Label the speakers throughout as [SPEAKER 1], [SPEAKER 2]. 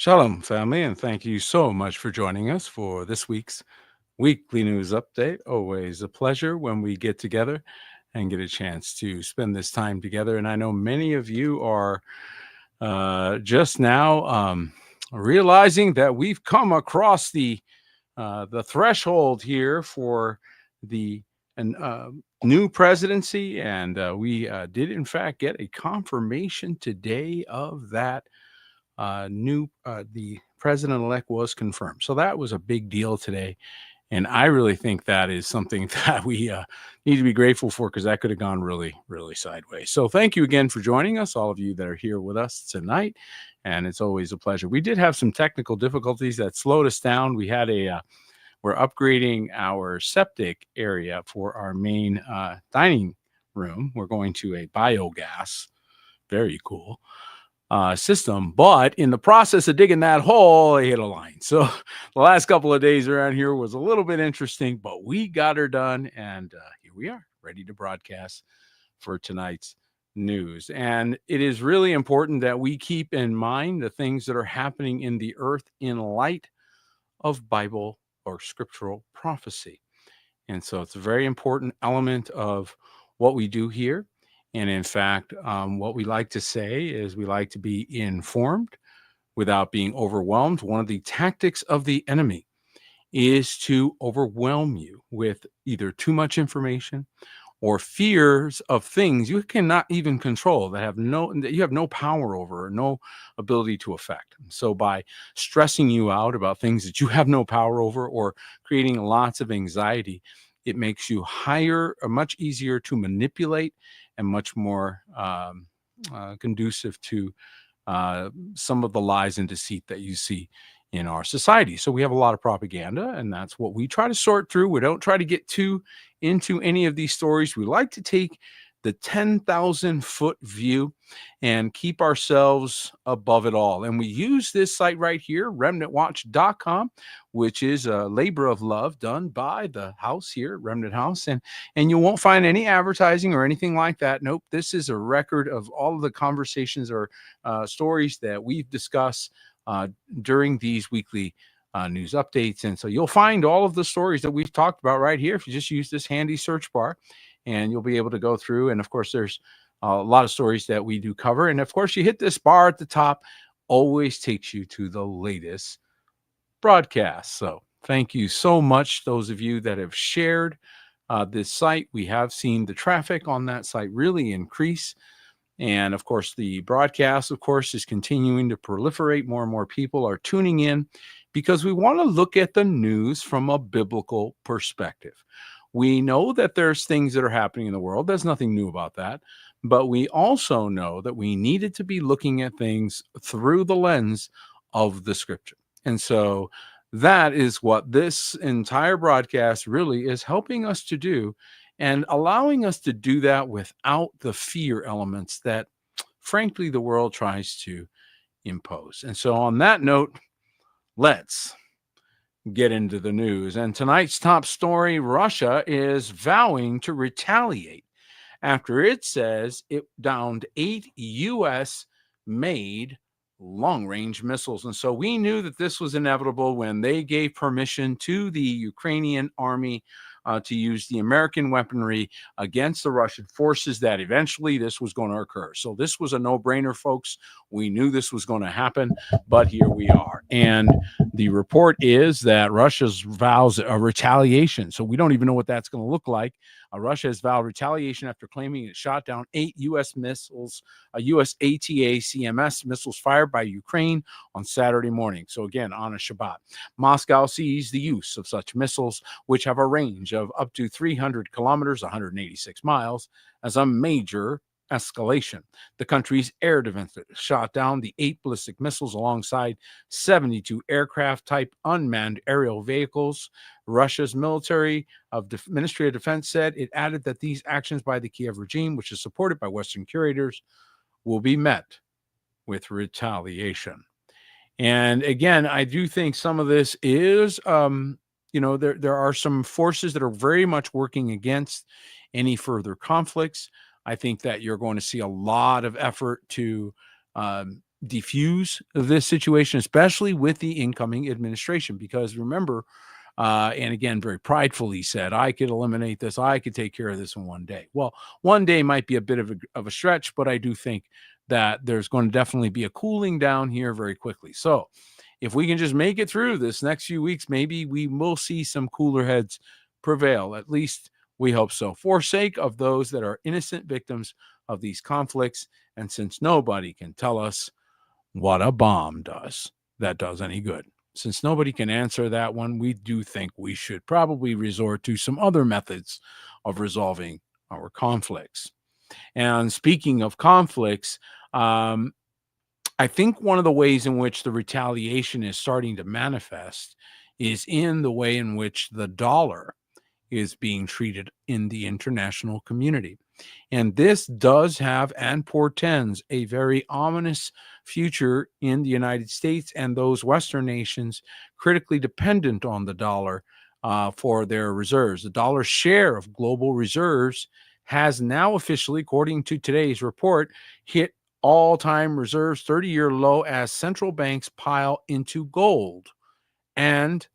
[SPEAKER 1] Shalom, family, and thank you so much for joining us for this week's weekly news update. Always a pleasure when we get together and get a chance to spend this time together. And I know many of you are just now realizing that we've come across the threshold here for the an, new presidency, and we did in fact get a confirmation today of that the president-elect was confirmed. So that was a big deal today. And I really think that is something that we need to be grateful for, because that could have gone really, really sideways. So thank you again for joining us, all of you that are here with us tonight. And it's always a pleasure. We did have some technical difficulties that slowed us down. We had we're upgrading our septic area for our main dining room. We're going to a biogas. Very cool system, but in the process of digging that hole, they hit a line. So the last couple of days around here was a little bit interesting, but we got her done, and here we are, ready to broadcast for tonight's news. And it is really important that we keep in mind the things that are happening in the earth in light of Bible or scriptural prophecy. And so it's a very important element of what we do here. And in fact, what we like to say is we like to be informed without being overwhelmed. One of the tactics of the enemy is to overwhelm you with either too much information or fears of things you cannot even control, that you have no power over or no ability to affect. So by stressing you out about things that you have no power over or creating lots of anxiety, it makes you much easier to manipulate and much more conducive to some of the lies and deceit that you see in our society. So we have a lot of propaganda, and that's what we try to sort through. We don't try to get too into any of these stories. We like to take the 10,000-foot view and keep ourselves above it all. And we use this site right here, remnantwatch.com, which is a labor of love done by the house here, Remnant House. And you won't find any advertising or anything like that. Nope. This is a record of all of the conversations or stories that we've discussed during these weekly news updates. And so you'll find all of the stories that we've talked about right here if you just use this handy search bar, and you'll be able to go through. And of course, there's a lot of stories that we do cover. And of course, you hit this bar at the top, always takes you to the latest broadcast. So thank you so much, those of you that have shared this site. We have seen the traffic on that site really increase. And of course, the broadcast, of course, is continuing to proliferate. More and more people are tuning in because we want to look at the news from a biblical perspective. We know that there's things that are happening in the world. There's nothing new about that. But we also know that we needed to be looking at things through the lens of the scripture. And so that is what this entire broadcast really is helping us to do, and allowing us to do that without the fear elements that, frankly, the world tries to impose. And so on that note, let's get into the news. And tonight's top story: Russia is vowing to retaliate after it says it downed 8 U.S.-made long-range missiles. And so we knew that this was inevitable when they gave permission to the Ukrainian army to use the American weaponry against the Russian forces, that eventually this was going to occur. So this was a no-brainer, folks. We knew this was going to happen, but here we are. And the report is that Russia's vows a retaliation. So we don't even know what that's going to look like. Russia has vowed retaliation after claiming it shot down 8 U.S. missiles, U.S. ATACMS missiles fired by Ukraine on Saturday morning. So again, on a Shabbat. Moscow sees the use of such missiles, which have a range of up to 300 kilometers, 186 miles, as a major escalation. The country's air defense shot down the 8 ballistic missiles alongside 72 aircraft-type unmanned aerial vehicles. Russia's Ministry of Defense said it added that these actions by the Kiev regime, which is supported by Western curators, will be met with retaliation. And again, I do think some of this is, there are some forces that are very much working against any further conflicts. I think that you're going to see a lot of effort to defuse this situation, especially with the incoming administration. Because remember, and again, very pridefully said, I could eliminate this. I could take care of this in one day. Well, one day might be a bit of a stretch, but I do think that there's going to definitely be a cooling down here very quickly. So if we can just make it through this next few weeks, maybe we will see some cooler heads prevail. At least we hope so, for sake of those that are innocent victims of these conflicts. And since nobody can tell us what a bomb does that does any good, since nobody can answer that one, we do think we should probably resort to some other methods of resolving our conflicts. And speaking of conflicts, I think one of the ways in which the retaliation is starting to manifest is in the way in which the dollar is being treated in the international community. And this does have and portends a very ominous future in the United States and those Western nations critically dependent on the dollar for their reserves. The dollar's share of global reserves has now officially, according to today's report, hit all-time reserves 30-year low as central banks pile into gold and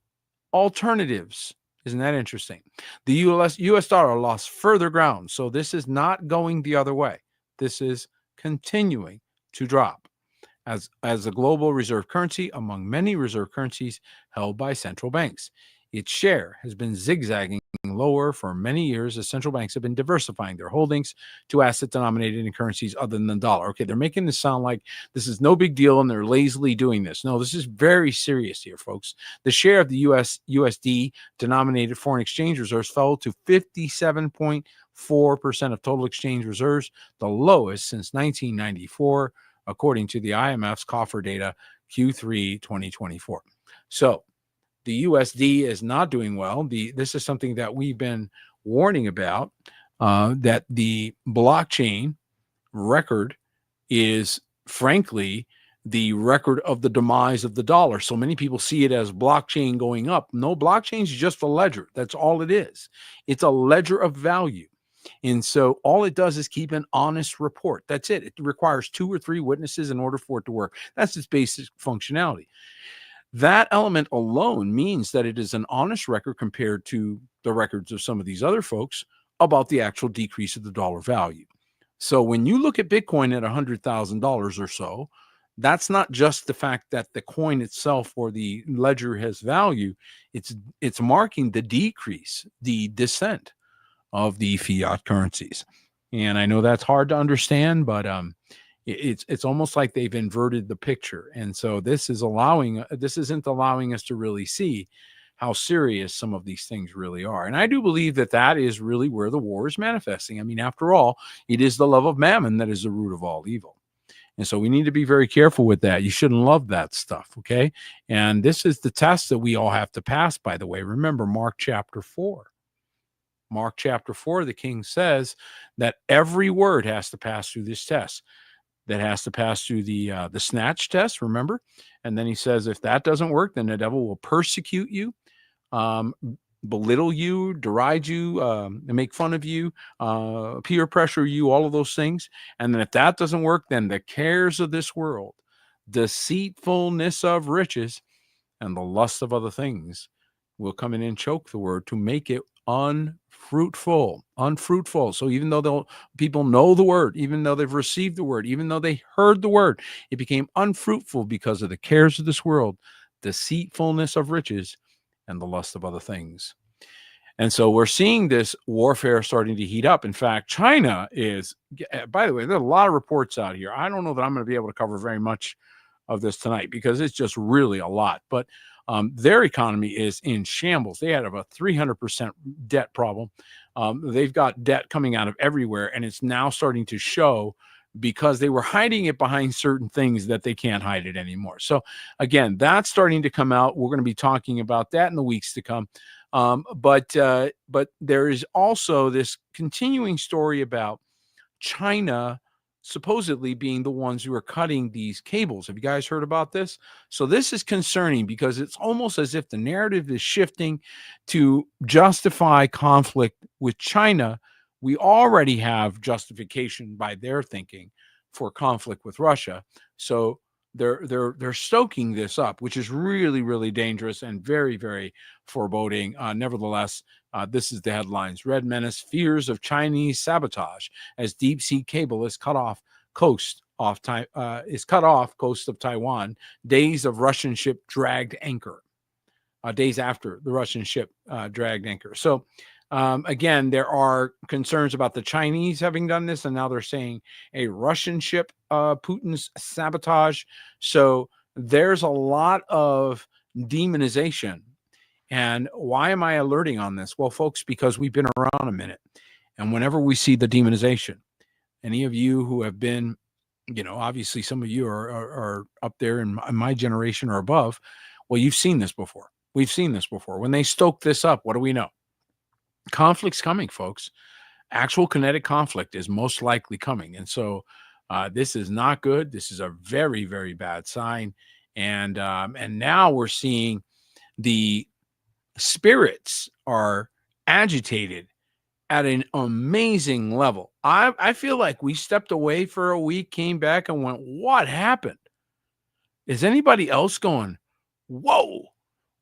[SPEAKER 1] alternatives. Isn't that interesting? The US dollar lost further ground. So this is not going the other way. This is continuing to drop as a global reserve currency among many reserve currencies held by central banks. Its share has been zigzagging lower for many years as central banks have been diversifying their holdings to assets denominated in currencies other than the dollar. Okay, they're making this sound like this is no big deal and they're lazily doing this. No, this is very serious here, folks. The share of the USD denominated foreign exchange reserves fell to 57.4% of total exchange reserves, the lowest since 1994, according to the IMF's coffer data Q3 2024. So the USD is not doing well. This is something that we've been warning about, that the blockchain record is, frankly, the record of the demise of the dollar. So many people see it as blockchain going up. No, blockchain is just a ledger. That's all it is. It's a ledger of value. And so all it does is keep an honest report. That's it. It requires 2 or 3 witnesses in order for it to work. That's its basic functionality. That element alone means that it is an honest record compared to the records of some of these other folks about the actual decrease of the dollar value. So when you look at Bitcoin at $100,000 or so, that's not just the fact that the coin itself or the ledger has value. It's marking the decrease, the descent of the fiat currencies. And I know that's hard to understand, but it's almost like they've inverted the picture. And so this isn't allowing us to really see how serious some of these things really are. And I do believe that is really where the war is manifesting. I mean, after all, it is the love of mammon that is the root of all evil. And so we need to be very careful with that. You shouldn't love that stuff, okay? And this is the test that we all have to pass, by the way. Remember Mark chapter 4. Mark chapter 4, the king says that every word has to pass through this test. That has to pass through the snatch test, remember? And then he says, if that doesn't work, then the devil will persecute you, belittle you, deride you, and make fun of you, peer pressure you, all of those things. And then if that doesn't work, then the cares of this world, deceitfulness of riches, and the lust of other things will come in and choke the word to make it unfruitful. So even though people know the word, even though they've received the word, even though they heard the word, it became unfruitful because of the cares of this world, deceitfulness of riches, and the lust of other things. And so we're seeing this warfare starting to heat up. In fact, China is, by the way, there are a lot of reports out here. I don't know that I'm going to be able to cover very much of this tonight because it's just really a lot. But their economy is in shambles. They had about 300% debt problem. They've got debt coming out of everywhere, and it's now starting to show because they were hiding it behind certain things that they can't hide it anymore. So again, that's starting to come out. We're going to be talking about that in the weeks to come. But there is also this continuing story about China supposedly being the ones who are cutting these cables. Have you guys heard about this? So this is concerning because it's almost as if the narrative is shifting to justify conflict with China. We already have justification by their thinking for conflict with Russia. So they're stoking this up, which is really, really dangerous and very, very foreboding. Nevertheless, this is the headlines. Red Menace fears of Chinese sabotage as deep sea cable is cut off coast of Taiwan. Days of Russian ship dragged anchor. Days after the Russian ship dragged anchor. So again, there are concerns about the Chinese having done this, and now they're saying a Russian ship, Putin's sabotage. So there's a lot of demonization. And why am I alerting on this? Well, folks, because we've been around a minute. And whenever we see the demonization, any of you who have been, obviously some of you are up there in my generation or above, well, you've seen this before. We've seen this before. When they stoke this up, what do we know? Conflict's coming, folks. Actual kinetic conflict is most likely coming. And so this is not good. This is a very, very bad sign. And now we're seeing the spirits are agitated at an amazing level. I feel like we stepped away for a week, came back and went, what happened? Is anybody else going, whoa?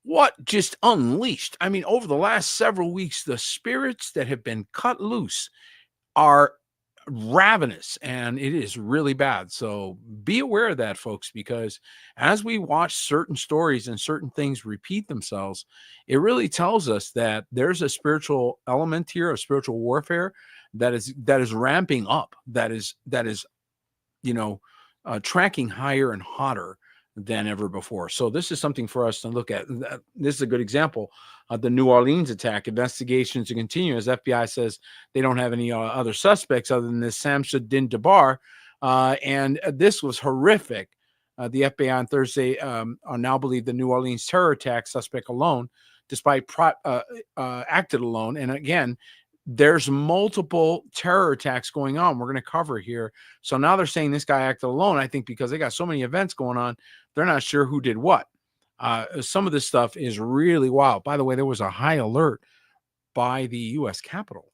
[SPEAKER 1] What just unleashed? I mean, over the last several weeks, the spirits that have been cut loose are ravenous, and it is really bad. So be aware of that, folks, because as we watch certain stories and certain things repeat themselves, it really tells us that there's a spiritual element here, a spiritual warfare that is ramping up, that is tracking higher and hotter than ever before. So this is something for us to look at. This is a good example of the New Orleans attack. Investigations to continue as FBI says they don't have any other suspects other than this Samsudin Dabar. And this was horrific. The FBI on Thursday now believe the New Orleans terror attack suspect alone, despite acted alone. And again, there's multiple terror attacks going on. We're going to cover here. So now they're saying this guy acted alone. I think because they got so many events going on, they're not sure who did what. Some of this stuff is really wild. By the way, there was a high alert by the U.S. Capitol.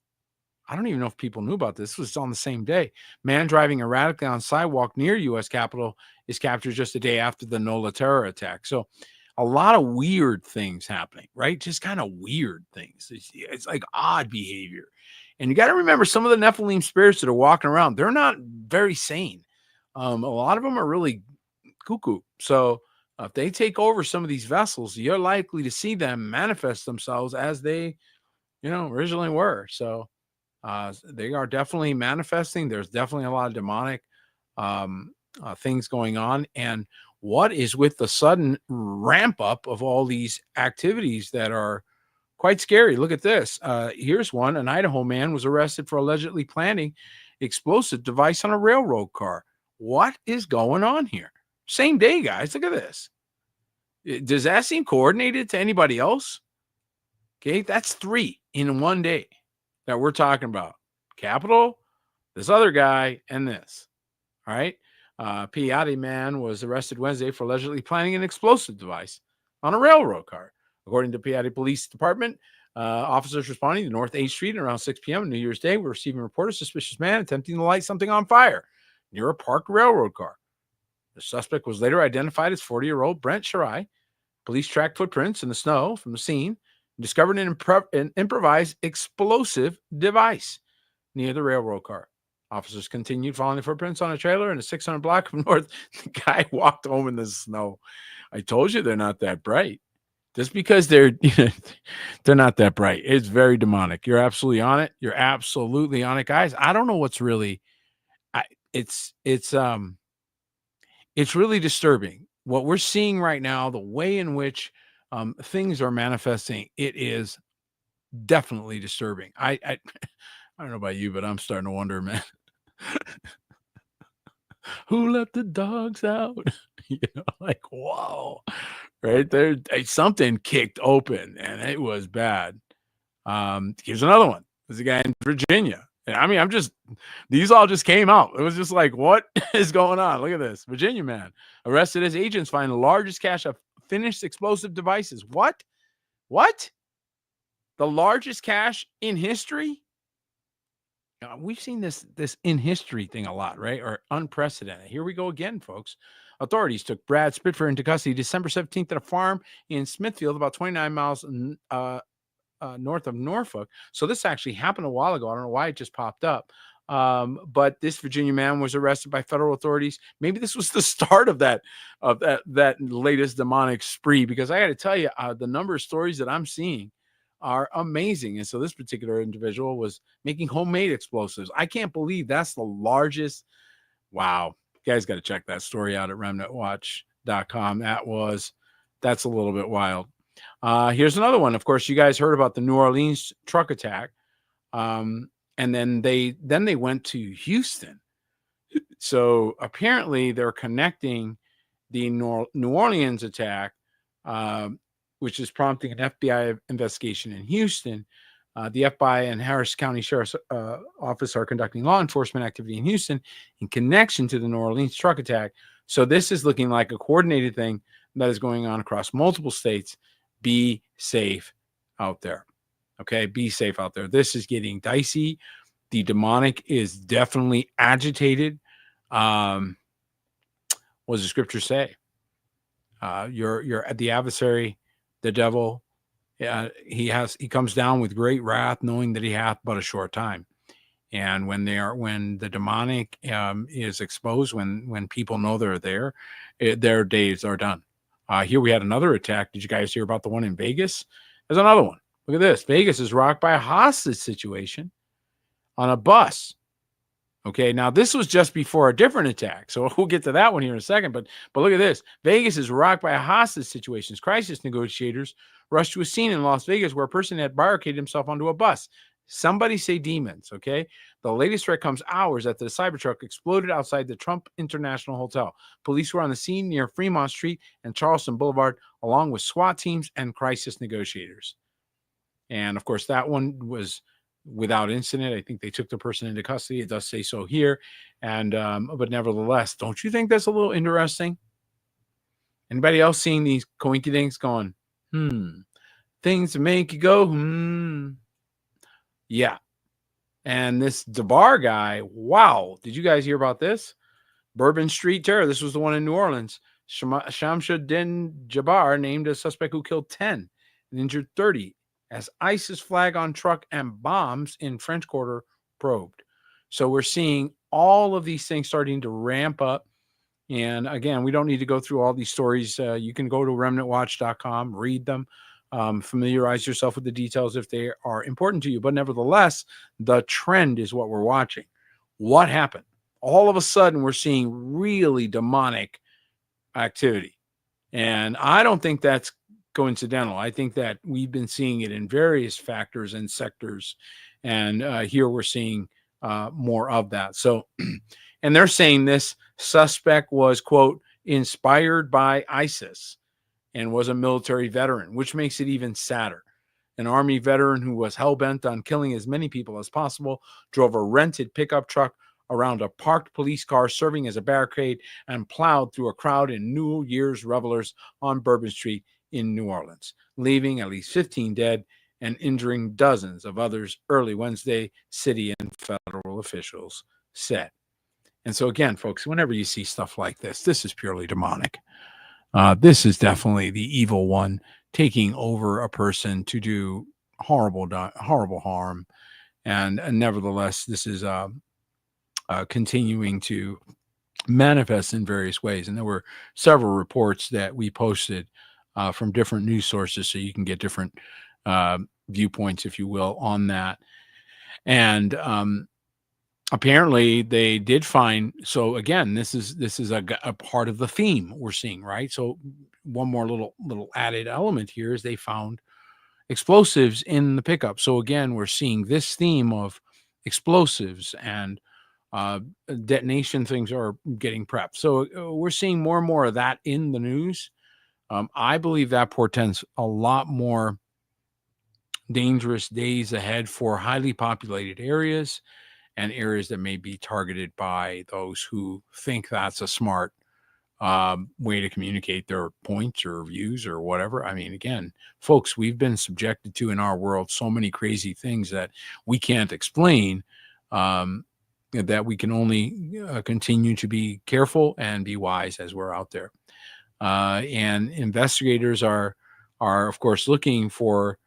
[SPEAKER 1] I don't even know if people knew about this. This was on the same day. Man driving erratically on sidewalk near U.S. Capitol is captured just a day after the NOLA terror attack. So a lot of weird things happening, right? Just kind of weird things. It's like odd behavior. And you got to remember some of the Nephilim spirits that are walking around, they're not very sane. A lot of them are really cuckoo. So if they take over some of these vessels, you're likely to see them manifest themselves as they, originally were. So they are definitely manifesting. There's definitely a lot of demonic things going on. And what is with the sudden ramp up of all these activities that are quite scary? Look at this. Here's one. An Idaho man was arrested for allegedly planting explosive device on a railroad car. What is going on here? Same day, guys. Look at this. Does that seem coordinated to anybody else? Okay, that's 3 in one day that we're talking about. Capitol, this other guy, and this. All right. Piatti man was arrested Wednesday for allegedly planting an explosive device on a railroad car. According to Piatti Police Department, officers responding to North 8th Street around 6 p.m. on New Year's Day were receiving a report of a suspicious man attempting to light something on fire near a parked railroad car. The suspect was later identified as 40-year-old Brent Shirai. Police tracked footprints in the snow from the scene and discovered an improvised explosive device near the railroad car. Officers continued following the footprints on a trailer in a 600 block from north. The guy walked home in the snow. I told you they're not that bright. Just because they're not that bright. It's very demonic. You're absolutely on it. You're absolutely on it, guys. I don't know what's really. It's really disturbing what we're seeing right now. The way in which things are manifesting. It is definitely disturbing. I don't know about you, but I'm starting to wonder, man. Who let the dogs out? Like, whoa. Right there, something kicked open and it was bad. Here's another one. There's a guy in Virginia. And I mean, these all just came out. It was just like, what is going on? Look at this. Virginia man arrested as agents find the largest cache of finished explosive devices. What? The largest cache in history? we've seen this in history thing a lot, right? Or unprecedented. Here we go again, folks. Authorities took Brad Spitfire into custody December 17th at a farm in Smithfield, about 29 miles north of Norfolk. So this actually happened a while ago. I don't know why it just popped up. But this Virginia man was arrested by federal authorities. Maybe this was the start of that latest demonic spree, because I got to tell you, the number of stories that I'm seeing are amazing. And so this particular individual was making homemade explosives. I can't believe that's the largest. Wow. You guys got to check that story out at remnantwatch.com. That's a little bit wild. Here's another one. Of course, you guys heard about the New Orleans truck attack. And then they went to Houston. So apparently they're connecting the New Orleans attack, which is prompting an FBI investigation in Houston. The FBI and Harris County Sheriff's Office are conducting law enforcement activity in Houston in connection to the New Orleans truck attack. So this is looking like a coordinated thing that is going on across multiple states. Be safe out there. Okay, be safe out there. This is getting dicey. The demonic is definitely agitated. What does the scripture say? You're at the adversary, the devil. He comes down with great wrath, knowing that he hath but a short time. And when the demonic is exposed, when people know they're there, their days are done. Here we had another attack. Did you guys hear about the one in Vegas? There's another one. Look at this. Vegas is rocked by a hostage situation on a bus. Okay, now this was just before a different attack, so we'll get to that one here in a second. But look at this. Vegas is rocked by a hostage situation. Crisis negotiators rushed to a scene in Las Vegas where a person had barricaded himself onto a bus. Somebody say demons, okay? The latest threat comes hours after the Cybertruck exploded outside the Trump International Hotel. Police were on the scene near Fremont Street and Charleston Boulevard, along with SWAT teams and crisis negotiators. And, of course, that one was without incident. I think they took the person into custody. It does say so here. And but nevertheless, don't you think that's a little interesting? Anybody else seeing these coinky-dinks going, things that make you go, Yeah. And this DeBar guy, wow. Did you guys hear about this? Bourbon Street terror. This was the one in New Orleans. Shamsuddin Jabbar named a suspect who killed 10 and injured 30 as ISIS flag on truck and bombs in French Quarter probed. So we're seeing all of these things starting to ramp up. And again, we don't need to go through all these stories. You can go to remnantwatch.com, read them. Familiarize yourself with the details if they are important to you. But nevertheless, the trend is what we're watching. What happened? All of a sudden, we're seeing really demonic activity. And I don't think that's coincidental. I think that we've been seeing it in various factors and sectors. And here we're seeing more of that. So, and they're saying this suspect was, quote, inspired by ISIS and was a military veteran, which makes it even sadder. An Army veteran who was hell-bent on killing as many people as possible drove a rented pickup truck around a parked police car serving as a barricade and plowed through a crowd in New Year's revelers on Bourbon Street in New Orleans, leaving at least 15 dead and injuring dozens of others early Wednesday, city and federal officials said. And so again, folks, whenever you see stuff like this is purely demonic. This is definitely the evil one taking over a person to do horrible harm. And nevertheless, this is continuing to manifest in various ways. And there were several reports that we posted from different news sources, so you can get different viewpoints, if you will, on that. And apparently they did find, so again, this is a part of the theme we're seeing, right? So one more little added element here is they found explosives in the pickup. So again, we're seeing this theme of explosives and detonation things are getting prepped. So we're seeing more and more of that in the news. I believe that portends a lot more dangerous days ahead for highly populated areas and areas that may be targeted by those who think that's a smart way to communicate their points or views or whatever. I mean, again, folks, we've been subjected to in our world so many crazy things that we can't explain. that we can only continue to be careful and be wise as we're out there. And investigators are of course looking for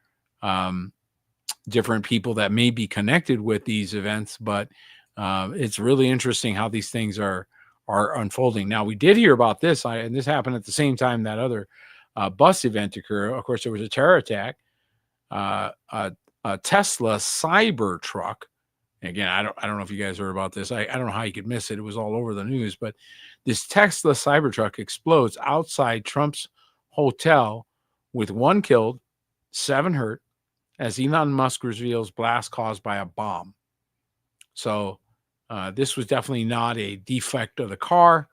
[SPEAKER 1] different people that may be connected with these events, but it's really interesting how these things are unfolding. Now, we did hear about this, and this happened at the same time that other bus event occurred. Of course, there was a terror attack, a Tesla Cybertruck. Again, I don't know if you guys heard about this. I don't know how you could miss it. It was all over the news, but this Tesla Cybertruck explodes outside Trump's hotel with 1 killed, 7 hurt, as Elon Musk reveals blast caused by a bomb. So this was definitely not a defect of the car.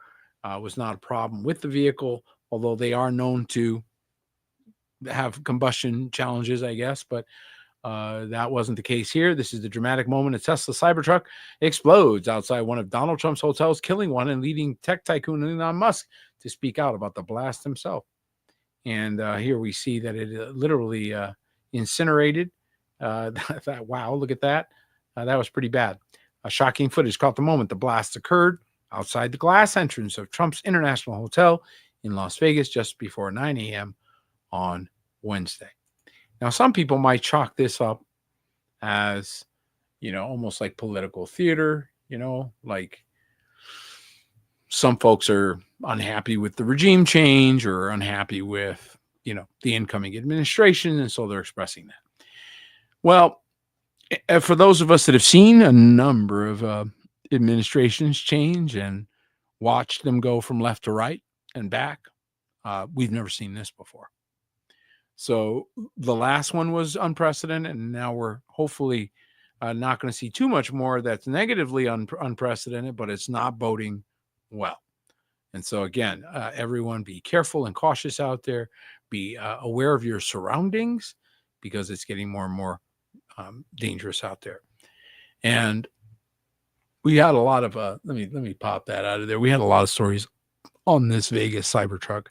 [SPEAKER 1] Was not a problem with the vehicle, although they are known to have combustion challenges, I guess. But that wasn't the case here. This is the dramatic moment a Tesla Cybertruck explodes outside one of Donald Trump's hotels, killing one and leading tech tycoon Elon Musk to speak out about the blast himself. And here we see that it literally incinerated. Wow, look at that. That was pretty bad. Shocking footage caught the moment the blast occurred outside the glass entrance of Trump's International Hotel in Las Vegas just before 9 a.m. on Wednesday. Now, some people might chalk this up as, almost like political theater, like some folks are unhappy with the regime change or unhappy with, the incoming administration, and so they're expressing that. Well, for those of us that have seen a number of administrations change and watched them go from left to right and back, we've never seen this before. So the last one was unprecedented, and now we're hopefully not going to see too much more that's negatively unprecedented, but it's not boding well. And so again, everyone be careful and cautious out there. Be aware of your surroundings, because it's getting more and more dangerous out there. And we had a lot of let me pop that out of there. We had a lot of stories on this Vegas Cybertruck,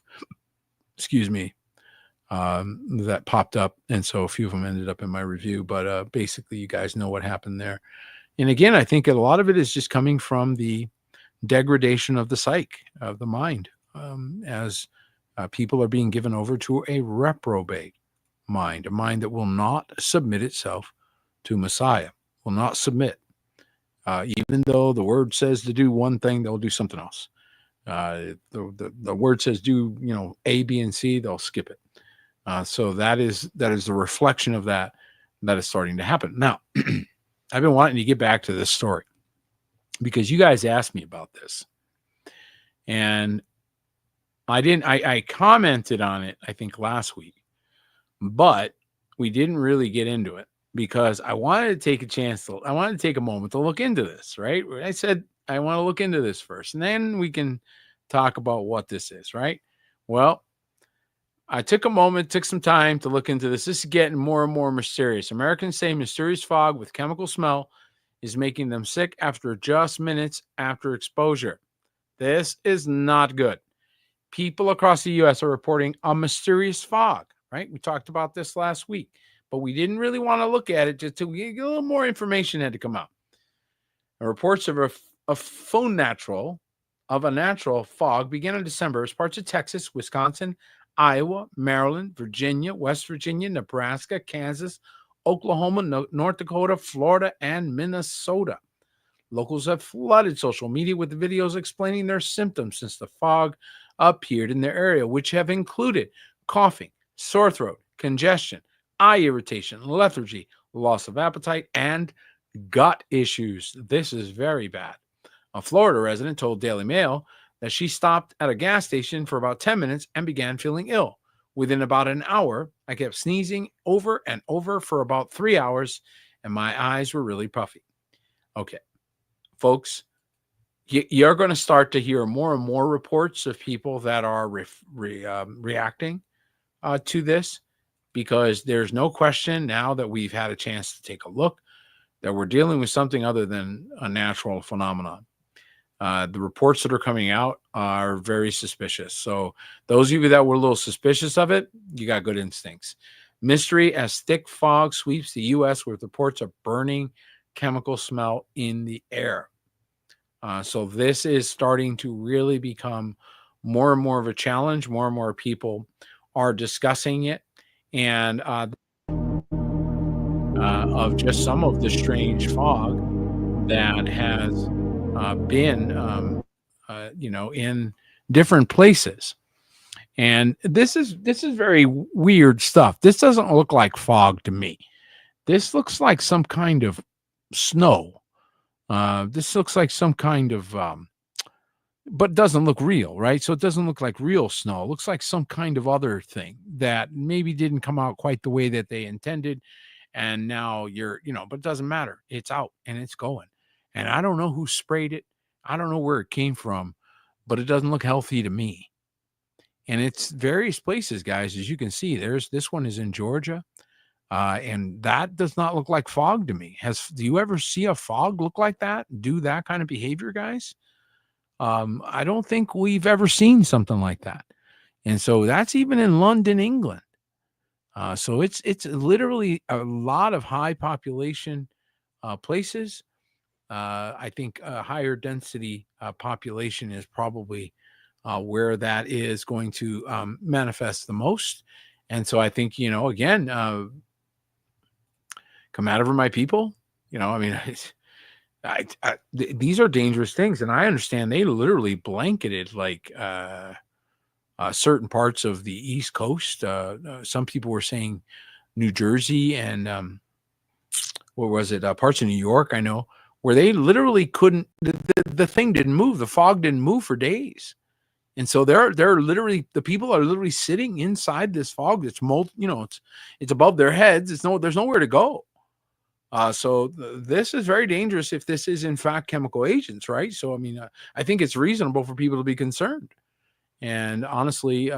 [SPEAKER 1] excuse me, that popped up, and so a few of them ended up in my review. But basically, you guys know what happened there. And again, I think a lot of it is just coming from the degradation of the psyche, of the mind, as people are being given over to a reprobate mind, a mind that will not submit itself to Messiah, will not submit. Even though the word says to do one thing, they'll do something else. The word says do, A, B, and C, they'll skip it. So that is the reflection of that is starting to happen. Now, I've been wanting to get back to this story because you guys asked me about this, and I commented on it, I think, last week, but we didn't really get into it because I wanted to take a moment to look into this, right? I said, I want to look into this first, and then we can talk about what this is, right? Well, I took some time to look into this. This is getting more and more mysterious. Americans say mysterious fog with chemical smell is making them sick after just minutes after exposure. This is not good. People across the U.S. are reporting a mysterious fog, right? We talked about this last week, but we didn't really want to look at it just to get a little more information had to come out. And reports of a natural fog began in December as parts of Texas, Wisconsin, Iowa, Maryland, Virginia, West Virginia, Nebraska, Kansas, Oklahoma, North Dakota, Florida, and Minnesota. Locals have flooded social media with videos explaining their symptoms since the fog appeared in their area, which have included coughing, sore throat, congestion, eye irritation, lethargy, loss of appetite, and gut issues. This is very bad. A Florida resident told Daily Mail that she stopped at a gas station for about 10 minutes and began feeling ill. Within about an hour, I kept sneezing over and over for about 3 hours, and my eyes were really puffy. Okay, folks, you're going to start to hear more and more reports of people that are reacting to this, because there's no question now that we've had a chance to take a look that we're dealing with something other than a natural phenomenon. The reports that are coming out are very suspicious. So those of you that were a little suspicious of it, you got good instincts. Mystery as thick fog sweeps the U.S. with reports of burning chemical smell in the air. So this is starting to really become more and more of a challenge. More and more people are discussing it, and of just some of the strange fog that has been, in different places. And this is very weird stuff. This doesn't look like fog to me. This looks like some kind of snow. This looks like some kind of, but doesn't look real, right? So it doesn't look like real snow. It looks like some kind of other thing that maybe didn't come out quite the way that they intended. And now but it doesn't matter. It's out and it's going. And I don't know who sprayed it. I don't know where it came from, but it doesn't look healthy to me. And it's various places, guys. As you can see, this one is in Georgia. And that does not look like fog to me. Do you ever see a fog look like that? Do that kind of behavior, guys? I don't think we've ever seen something like that. And so that's even in London, England. So it's literally a lot of high population places. I think a higher density population is probably where that is going to manifest the most. And so I think, again, come out over my people. I mean, these are dangerous things, and I understand they literally blanketed like certain parts of the East Coast. Some people were saying New Jersey and what was it? Parts of New York, I know, where they literally couldn't. The thing didn't move. The fog didn't move for days, and so they're literally, the people are literally sitting inside this fog that's it's above their heads. There's nowhere to go. So this is very dangerous if this is in fact chemical agents, right? So I mean, I think it's reasonable for people to be concerned. And honestly,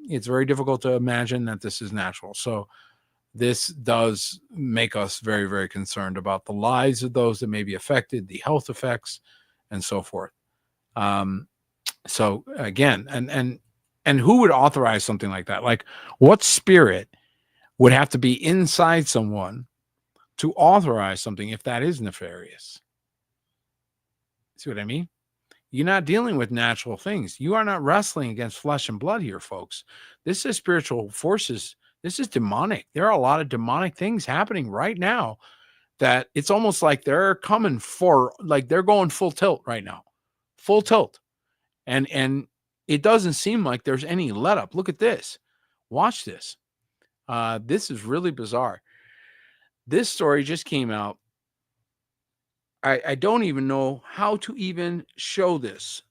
[SPEAKER 1] it's very difficult to imagine that this is natural. So this does make us very, very concerned about the lives of those that may be affected, the health effects, and so forth. So again, and who would authorize something like that? Like, what spirit would have to be inside someone to authorize something if that is nefarious? See what I mean? You're not dealing with natural things. You are not wrestling against flesh and blood here, folks. This is spiritual forces. This is demonic. There are a lot of demonic things happening right now that it's almost like they're coming for, like they're going full tilt right now. Full tilt. And it doesn't seem like there's any let up. Look at this. Watch this. This is really bizarre. This story just came out. I don't even know how to even show this,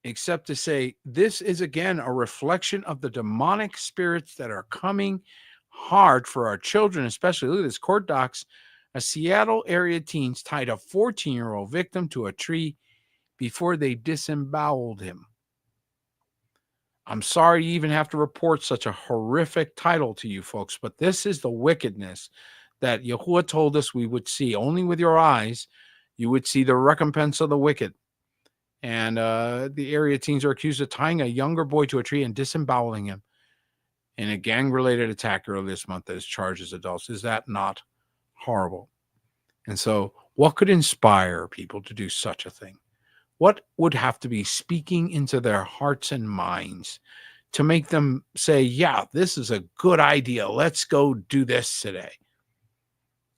[SPEAKER 1] except to say this is, again, a reflection of the demonic spirits that are coming hard for our children, especially. Look at this. Court docs. A Seattle area teens tied a 14-year-old victim to a tree before they disemboweled him. I'm sorry you even have to report such a horrific title to you folks, but this is the wickedness that Yahuwah told us we would see. Only with your eyes you would see the recompense of the wicked. And the area teens are accused of tying a younger boy to a tree and disemboweling him in a gang-related attack earlier this month that is charged as adults. Is that not horrible? And so what could inspire people to do such a thing? What would have to be speaking into their hearts and minds to make them say, yeah, this is a good idea. Let's go do this today.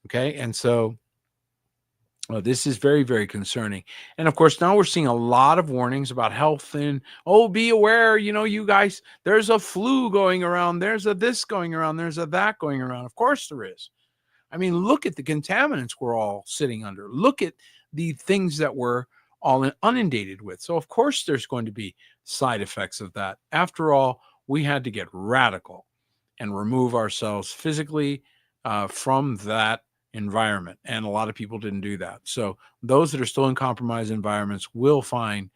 [SPEAKER 1] Okay. And so this is very, very concerning. And of course, now we're seeing a lot of warnings about health and, be aware, you guys, there's a flu going around. There's a this going around. There's a that going around. Of course there is. I mean, look at the contaminants we're all sitting under. Look at the things that we're all inundated with. So of course there's going to be side effects of that. After all, we had to get radical and remove ourselves physically from that environment. And a lot of people didn't do that. So those that are still in compromised environments will find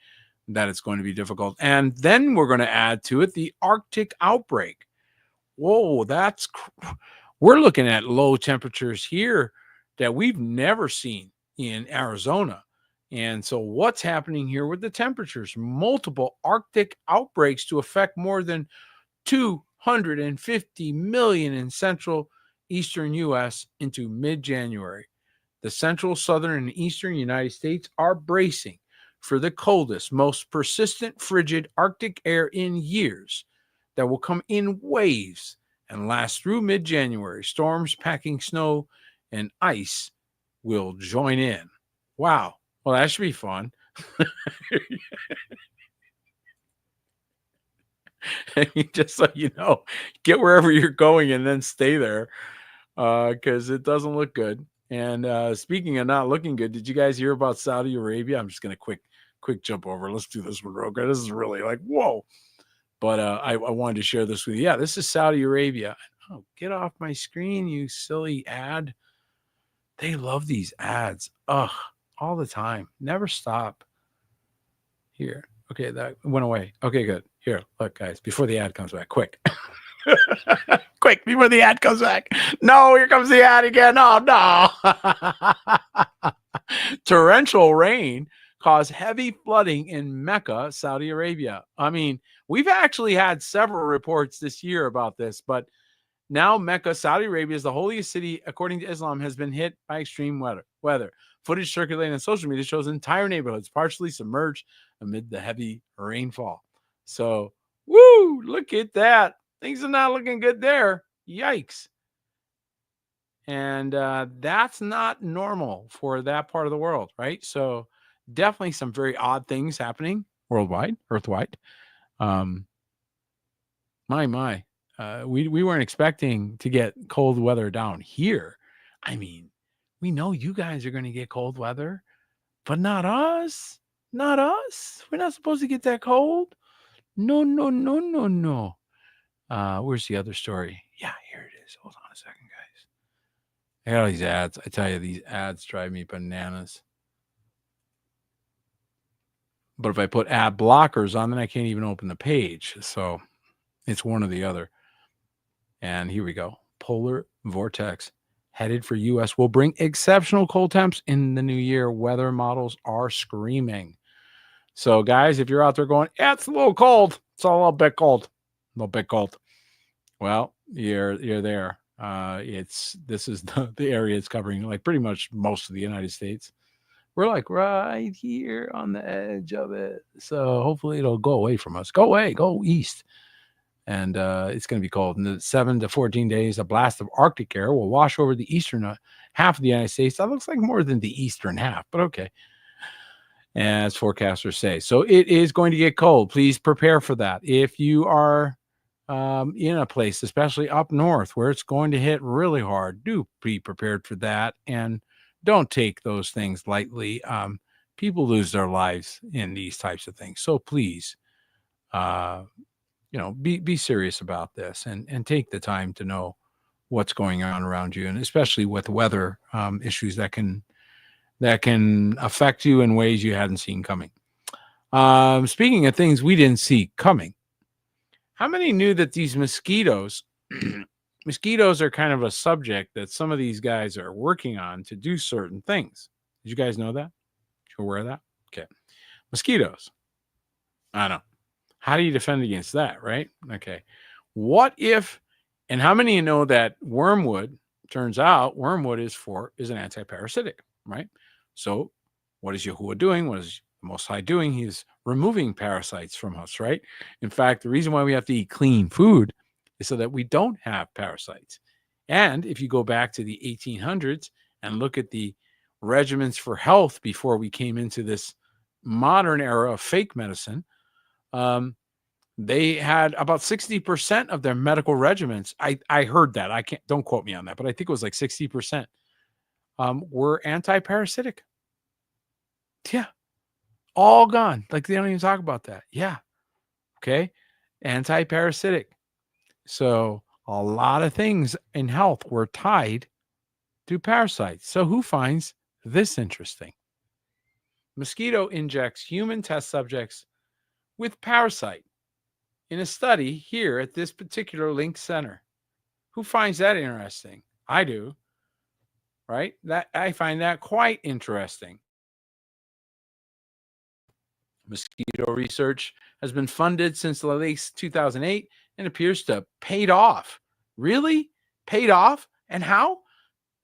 [SPEAKER 1] that it's going to be difficult. And then we're going to add to it the Arctic outbreak. Whoa, we're looking at low temperatures here that we've never seen in Arizona. And so what's happening here with the temperatures? Multiple Arctic outbreaks to affect more than 250 million in central eastern U.S. into mid-January. the central, southern, and eastern United States are bracing for the coldest, most persistent, frigid Arctic air in years that will come in waves and last through mid-January. Storms packing snow and ice will join in. Wow. Well, that should be fun. Just so you know, get wherever you're going and then stay there, because it doesn't look good. And speaking of not looking good, did you guys hear about Saudi Arabia? I'm just going to quick jump over. Let's do this one real quick. This is really like, whoa. But I wanted to share this with you. Yeah, this is Saudi Arabia. Oh, get off my screen, you silly ad. They love these ads. Ugh, all the time. Never stop. Here. Okay, that went away. Okay, good. Here, look, guys, before the ad comes back, quick. Quick, before the ad comes back. No, here comes the ad again. Oh, no. Torrential rain caused heavy flooding in Mecca, Saudi Arabia. I mean, we've actually had several reports this year about this, but now Mecca, Saudi Arabia, is the holiest city, according to Islam, has been hit by extreme weather. Footage circulating on social media shows entire neighborhoods partially submerged amid the heavy rainfall. So, woo, look at that. Things are not looking good there. Yikes. And that's not normal for that part of the world, right? So definitely some very odd things happening worldwide, earthwide. My. We weren't expecting to get cold weather down here. I mean, we know you guys are going to get cold weather, but not us. Not us. We're not supposed to get that cold. No, no, no, no, no. Where's the other story? Yeah, here it is. Hold on a second, guys. I got all these ads. I tell you, these ads drive me bananas. But if I put ad blockers on, then I can't even open the page. So it's one or the other. And here we go. Polar vortex headed for U.S. will bring exceptional cold temps in the new year. Weather models are screaming. So, guys, if you're out there going, yeah, it's a little cold. It's a little bit cold. A little bit cold. Well, you're there. This is the area it's covering, like pretty much most of the United States. We're like right here on the edge of it. So hopefully it'll go away from us. Go away. Go east. And it's going to be cold. In the 7 to 14 days, a blast of Arctic air will wash over the eastern half of the United States. That looks like more than the eastern half, but okay. As forecasters say. So it is going to get cold. Please prepare for that. If you are in a place, especially up north, where it's going to hit really hard, do be prepared for that. And don't take those things lightly. People lose their lives in these types of things. So please, be serious about this and take the time to know what's going on around you, and especially with weather issues that can affect you in ways you hadn't seen coming. Speaking of things we didn't see coming, how many knew that these mosquitoes are kind of a subject that some of these guys are working on to do certain things? Did you guys know that? You aware of that? Okay. Mosquitoes. I know. How do you defend against that, right? Okay. What if, and how many of you know that wormwood, turns out wormwood is an anti-parasitic, right? So what is Yahuwah doing? What is the Most High doing? He's removing parasites from us, right? In fact, the reason why we have to eat clean food is so that we don't have parasites. And if you go back to the 1800s and look at the regimens for health before we came into this modern era of fake medicine, they had about 60% of their medical regimens. I heard that. Don't quote me on that, but I think it was like 60% were anti-parasitic. Yeah. All gone. Like they don't even talk about that. Yeah. Okay. Anti-parasitic. So a lot of things in health were tied to parasites. So who finds this interesting? Mosquito injects human test subjects with parasite in a study here at this particular Link Center. Who finds that interesting? I do. Right? I find that quite interesting. Mosquito research has been funded since the late 2008 and appears to have paid off. Really? Paid off? And how?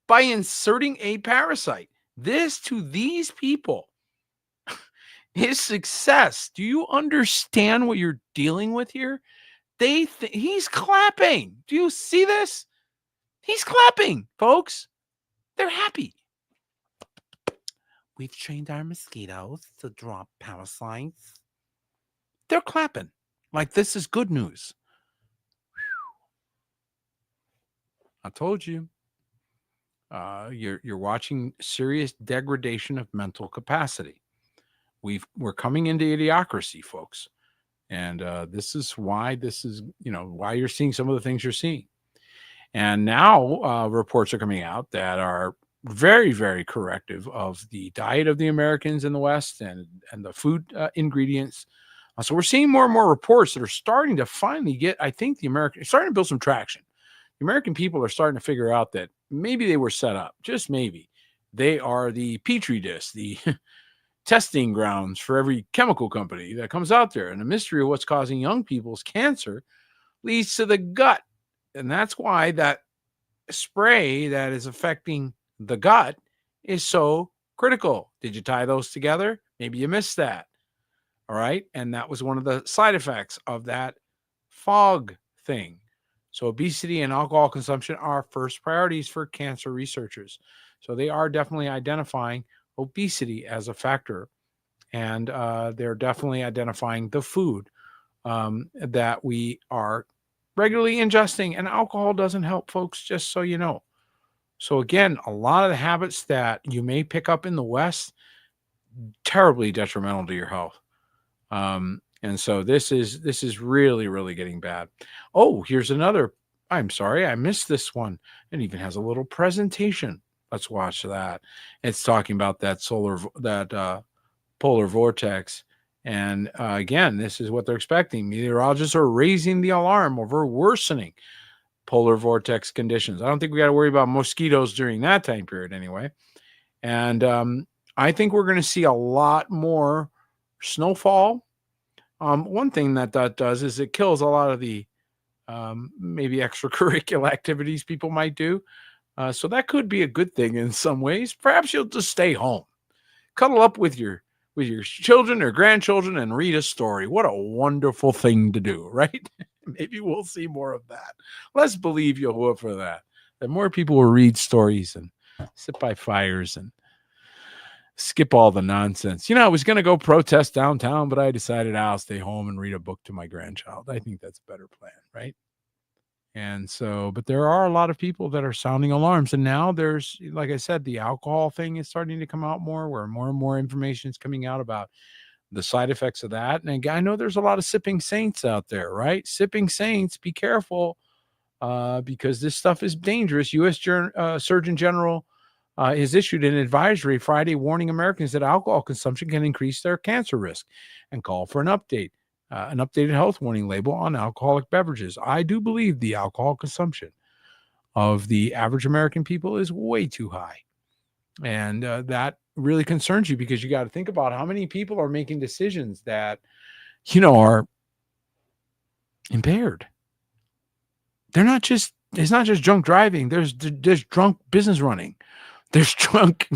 [SPEAKER 1] By inserting a parasite. This to these people is success. Do you understand what you're dealing with here? He's clapping. Do you see this? He's clapping, folks. They're happy. We've trained our mosquitoes to drop parasites. They're clapping like this is good news. I told you. You're watching serious degradation of mental capacity. We're coming into idiocracy, folks, and this is why why you're seeing some of the things you're seeing. And now reports are coming out that are very, very corrective of the diet of the Americans in the West and the food ingredients. So we're seeing more and more reports that are starting to finally get, I think, starting to build some traction. The American people are starting to figure out that maybe they were set up, just maybe. They are the petri dish, the testing grounds for every chemical company that comes out there. And the mystery of what's causing young people's cancer leads to the gut. And that's why that spray that is affecting the gut is so critical. Did you tie those together? Maybe you missed that. All right. And that was one of the side effects of that fog thing. So obesity and alcohol consumption are first priorities for cancer researchers. So they are definitely identifying obesity as a factor. And they're definitely identifying the food that we are regularly ingesting. And alcohol doesn't help, folks, just so you know. So again, a lot of the habits that you may pick up in the West, terribly detrimental to your health. And so this is really, really getting bad. Oh, here's another. I'm sorry, I missed this one. It even has a little presentation. Let's watch that. It's talking about that polar vortex. And again, this is what they're expecting. Meteorologists are raising the alarm over worsening polar vortex conditions. I don't think we got to worry about mosquitoes during that time period anyway. And I think we're going to see a lot more snowfall. One thing that does is it kills a lot of the maybe extracurricular activities people might do. So that could be a good thing in some ways. Perhaps you'll just stay home, cuddle up with your children or grandchildren and read a story. What a wonderful thing to do, right? Maybe we'll see more of that. Let's believe Jehovah for that. That more people will read stories and sit by fires and skip all the nonsense. I was going to go protest downtown, but I decided I'll stay home and read a book to my grandchild. I think that's a better plan, right? And so, but there are a lot of people that are sounding alarms. And now there's, like I said, the alcohol thing is starting to come out more, where more and more information is coming out about the side effects of that. And again, I know there's a lot of sipping saints out there, right? Sipping saints, be careful because this stuff is dangerous. U.S. Surgeon General has issued an advisory Friday warning Americans that alcohol consumption can increase their cancer risk and call for an updated health warning label on alcoholic beverages. I do believe the alcohol consumption of the average American people is way too high. And that really concerns you because you got to think about how many people are making decisions that, are impaired. It's not just drunk driving. There's drunk business running. There's drunk,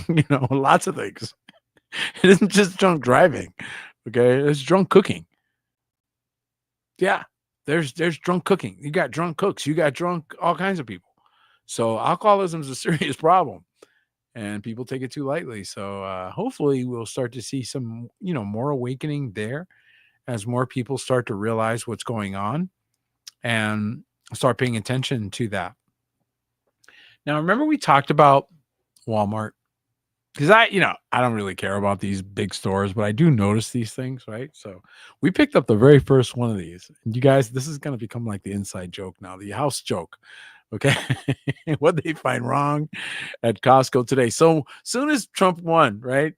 [SPEAKER 1] lots of things. It isn't just drunk driving. Okay. It's drunk cooking. Yeah. There's drunk cooking. You got drunk cooks. You got drunk, all kinds of people. So alcoholism is a serious problem and people take it too lightly. So hopefully we'll start to see some, more awakening there as more people start to realize what's going on and start paying attention to that. Now, remember we talked about Walmart? Because I don't really care about these big stores, but I do notice these things, right? So we picked up the very first one of these. And you guys, this is going to become like the inside joke now, the house joke. Okay. What they find wrong at Costco today. So soon as Trump won, right?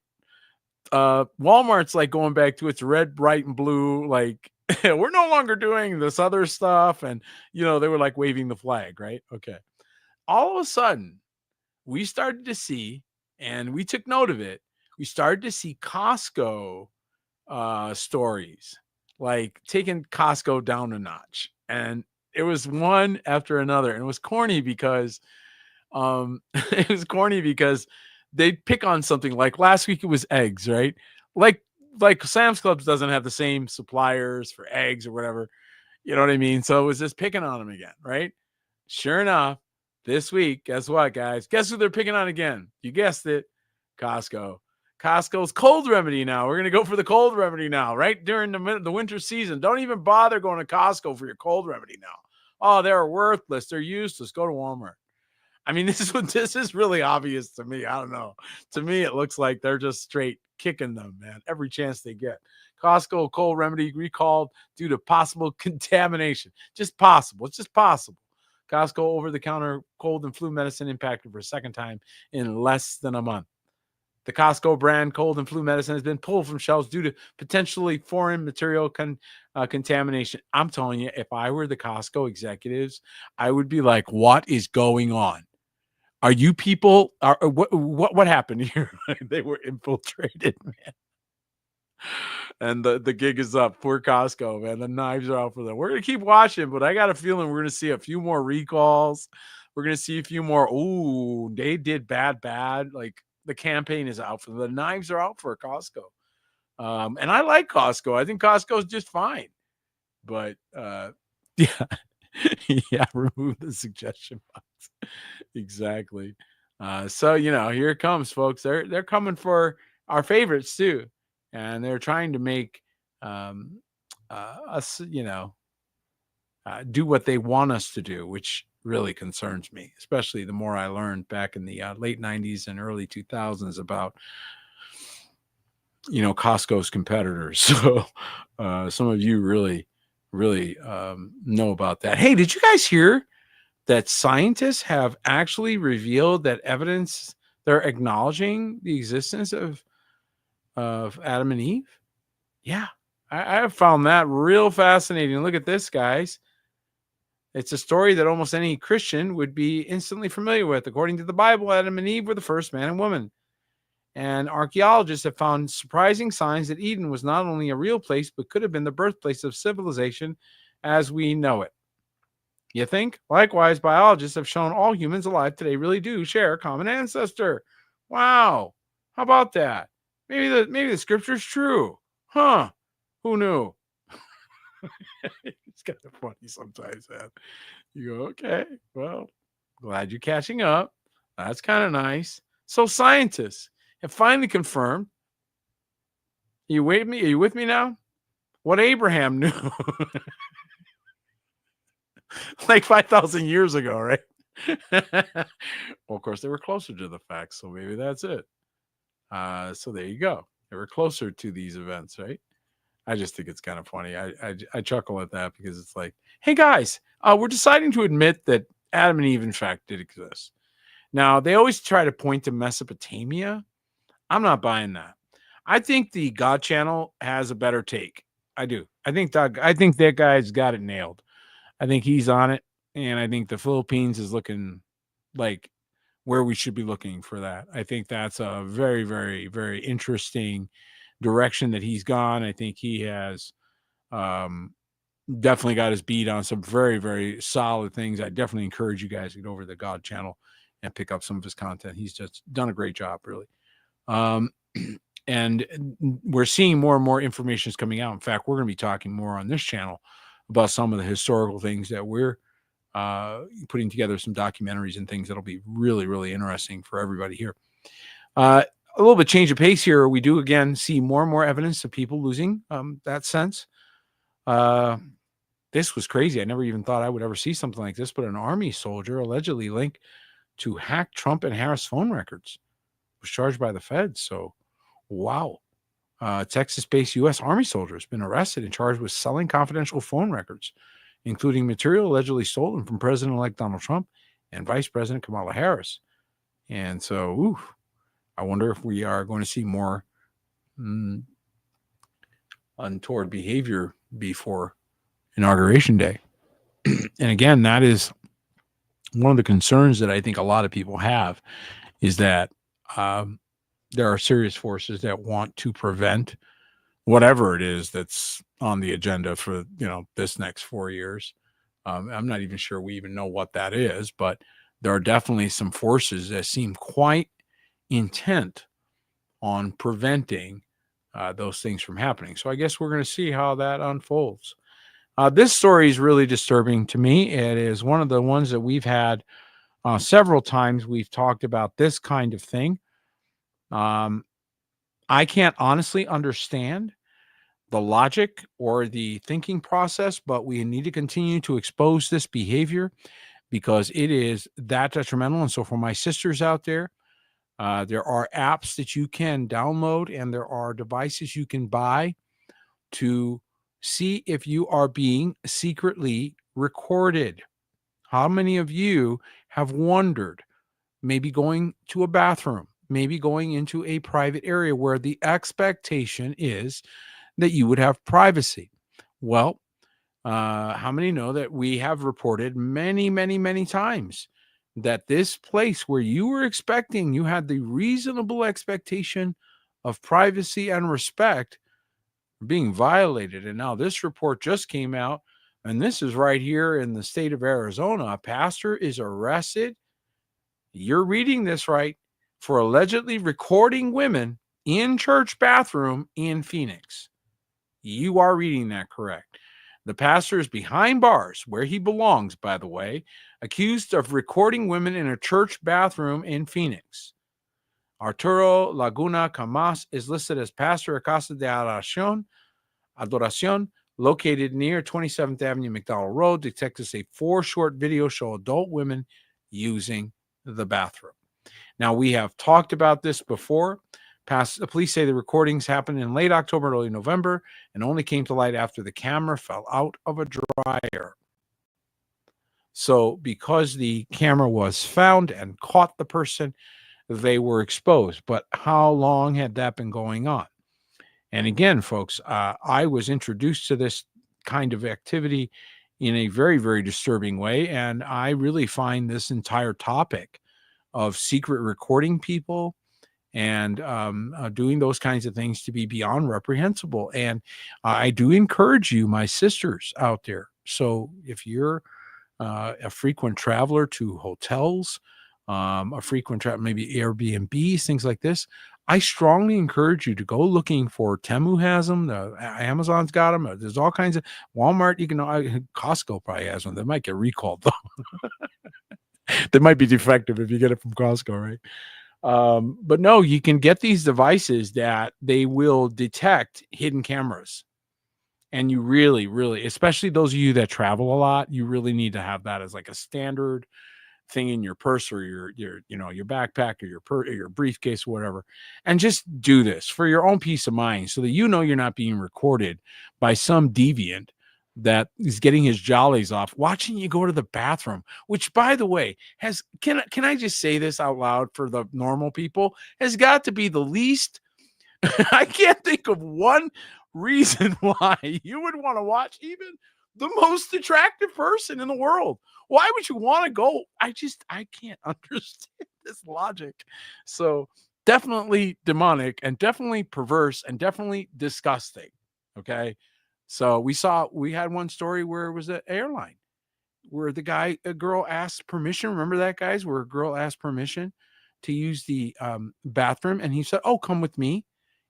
[SPEAKER 1] Walmart's like going back to its red, bright, and blue, like we're no longer doing this other stuff. And, they were like waving the flag, right? Okay. All of a sudden, we started to see, and we took note of it, we started to see Costco stories, like taking Costco down a notch. And it was one after another. And it was corny because they pick on something like last week it was eggs, right? Like Sam's Club doesn't have the same suppliers for eggs or whatever. You know what I mean? So it was just picking on them again, right? Sure enough, this week, guess what, guys? Guess who they're picking on again? You guessed it, Costco. Costco's cold remedy now. We're going to go for the cold remedy now, right? During the winter season. Don't even bother going to Costco for your cold remedy now. Oh, they're worthless. They're useless. Go to Walmart. I mean, this is really obvious to me. I don't know. To me, it looks like they're just straight kicking them, man, every chance they get. Costco cold remedy recalled due to possible contamination. Just possible. It's just possible. Costco over-the-counter cold and flu medicine impacted for a second time in less than a month. The Costco brand cold and flu medicine has been pulled from shelves due to potentially foreign material contamination. I'm telling you, if I were the Costco executives, I would be like, what is going on? Are you people? What happened here? They were infiltrated, man. And the gig is up. Poor Costco, man. The knives are out for them. We're gonna keep watching, but I got a feeling we're gonna see a few more recalls. We're gonna see a few more. Ooh, they did bad. Like the campaign is out for them. The knives are out for Costco. And I like Costco. I think Costco is just fine. But yeah, yeah. Remove the suggestion box. Exactly. So here it comes, folks. They're coming for our favorites too, and they're trying to make us, do what they want us to do, which really concerns me, especially the more I learned back in the late '90s and early 2000s about Costco's competitors. So some of you really know about that. Hey, did you guys hear that scientists have actually revealed that evidence they're acknowledging the existence of Adam and Eve? Yeah, I have found that real fascinating. Look at this, guys. It's a story that almost any Christian would be instantly familiar with. According to the Bible, Adam and Eve were the first man and woman. And archaeologists have found surprising signs that Eden was not only a real place, but could have been the birthplace of civilization as we know it. You think? Likewise, biologists have shown all humans alive today really do share a common ancestor. Wow. How about that? Maybe the scripture's true. Huh. Who knew? It's kind of funny sometimes, man. You go, okay, well, glad you're catching up. That's kind of nice. So scientists have finally confirmed. Are you with me? Are you with me now? What Abraham knew. Like 5,000 years ago, right? Well, of course, they were closer to the facts, so maybe that's it. So there you go. They were closer to these events, right? I just think it's kind of funny. I chuckle at that because it's like, hey guys, we're deciding to admit that Adam and Eve, in fact, did exist. Now they always try to point to Mesopotamia. I'm not buying that. I think the God Channel has a better take. I do. I think that guy's got it nailed. I think he's on it, and I think the Philippines is looking like where we should be looking for that. I think that's a very, very, very interesting direction that he's gone. I think he has definitely got his beat on some very, very solid things. I definitely encourage you guys to get over to the God Channel and pick up some of his content. He's just done a great job, really. And we're seeing more and more information is coming out. In fact, we're going to be talking more on this channel about some of the historical things that we're putting together, some documentaries and things that'll be really, really interesting for everybody here. A little bit change of pace here. We do again see more and more evidence of people losing that sense. This was crazy. I never even thought I would ever see something like this, but an army soldier allegedly linked to hack Trump and Harris phone records was charged by the feds. So, wow. Texas-based U.S. Army soldier has been arrested and charged with selling confidential phone records, including material allegedly stolen from President-elect Donald Trump and Vice President Kamala Harris. And so, I wonder if we are going to see more untoward behavior before Inauguration Day. And again, that is one of the concerns that I think a lot of people have, is that there are serious forces that want to prevent whatever it is that's on the agenda for this next 4 years. I'm not even sure we even know what that is, but there are definitely some forces that seem quite intent on preventing those things from happening. So I guess we're going to see how that unfolds. This story is really disturbing to me. It is one of the ones that we've had several times. We've talked about this kind of thing. I can't honestly understand the logic or the thinking process, but we need to continue to expose this behavior because it is that detrimental. And so for my sisters out there are apps that you can download and there are devices you can buy to see if you are being secretly recorded. How many of you have wondered, maybe going to a bathroom, maybe going into a private area where the expectation is that you would have privacy? Well, how many know that we have reported many, many, many times that this place where you were expecting, you had the reasonable expectation of privacy and respect being violated? And now this report just came out, and this is right here in the state of Arizona. A pastor is arrested. You're reading this right, for allegedly recording women in church bathroom in Phoenix. You are reading that correct. The pastor is behind bars, where he belongs, by the way, accused of recording women in a church bathroom in Phoenix. Arturo Laguna Camas is listed as pastor at Casa de Adoracion, located near 27th Avenue, McDowell Road. Detectives say 4 short videos show adult women using the bathroom. Now, we have talked about this before. The police say the recordings happened in late October and early November and only came to light after the camera fell out of a dryer. So because the camera was found and caught the person, they were exposed. But how long had that been going on? And again, folks, I was introduced to this kind of activity in a very, very disturbing way. And I really find this entire topic of secret recording people and doing those kinds of things to be beyond reprehensible. And I do encourage you, my sisters out there. So if you're a frequent traveler to hotels, a frequent travel, maybe Airbnbs, things like this, I strongly encourage you to go looking for. Temu has them. Amazon's got them. There's all kinds of Walmart. You can, Costco probably has one. They might get recalled though. They might be defective if you get it from Costco, right? But no, you can get these devices that they will detect hidden cameras. And you really, really, especially those of you that travel a lot, you really need to have that as like a standard thing in your purse or your backpack or your briefcase or whatever. And just do this for your own peace of mind so that you know you're not being recorded by some deviant that is getting his jollies off watching you go to the bathroom, which, by the way, can I just say this out loud for the normal people, has got to be the least I can't think of one reason why you would want to watch even the most attractive person in the world. Why would you want to go? I can't understand this logic. So definitely demonic and definitely perverse and definitely disgusting. Okay. So we had one story where it was an airline where a girl asked permission. Remember that, guys, where a girl asked permission to use the bathroom and he said, "Oh, come with me."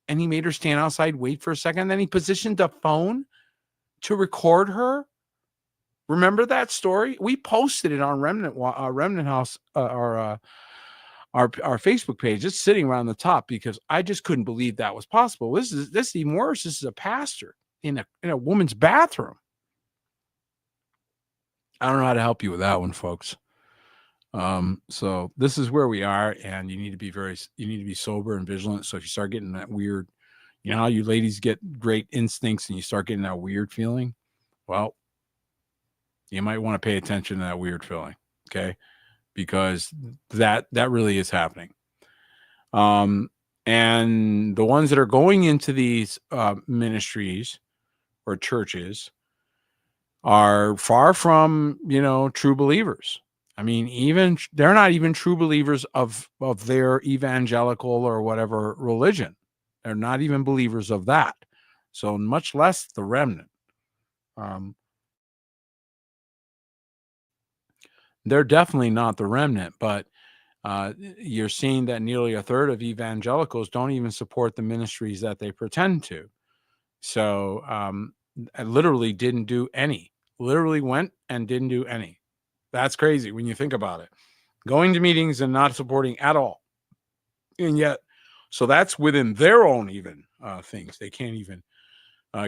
[SPEAKER 1] And he made her stand outside, wait for a second. Then he positioned a phone to record her. Remember that story? We posted it on Remnant House, our Facebook page. It's sitting around the top because I just couldn't believe that was possible. This is even worse. This is a pastor in a woman's bathroom. I don't know how to help you with that one, folks. So this is where we are, and you need to be sober and vigilant. So if you start getting that weird, you know how you ladies get great instincts and you start getting that weird feeling? Well, you might want to pay attention to that weird feeling, okay? Because that really is happening. And the ones that are going into these ministries or churches are far from, true believers. I mean, even they're not even true believers of their evangelical or whatever religion. They're not even believers of that. So much less the remnant. They're definitely not the remnant, but You're seeing that nearly a third of evangelicals don't even support the ministries that they pretend to. So I literally didn't do any. Literally went and didn't do any. That's crazy when you think about it. Going to meetings and not supporting at all. And yet, so that's within their own even things. They can't even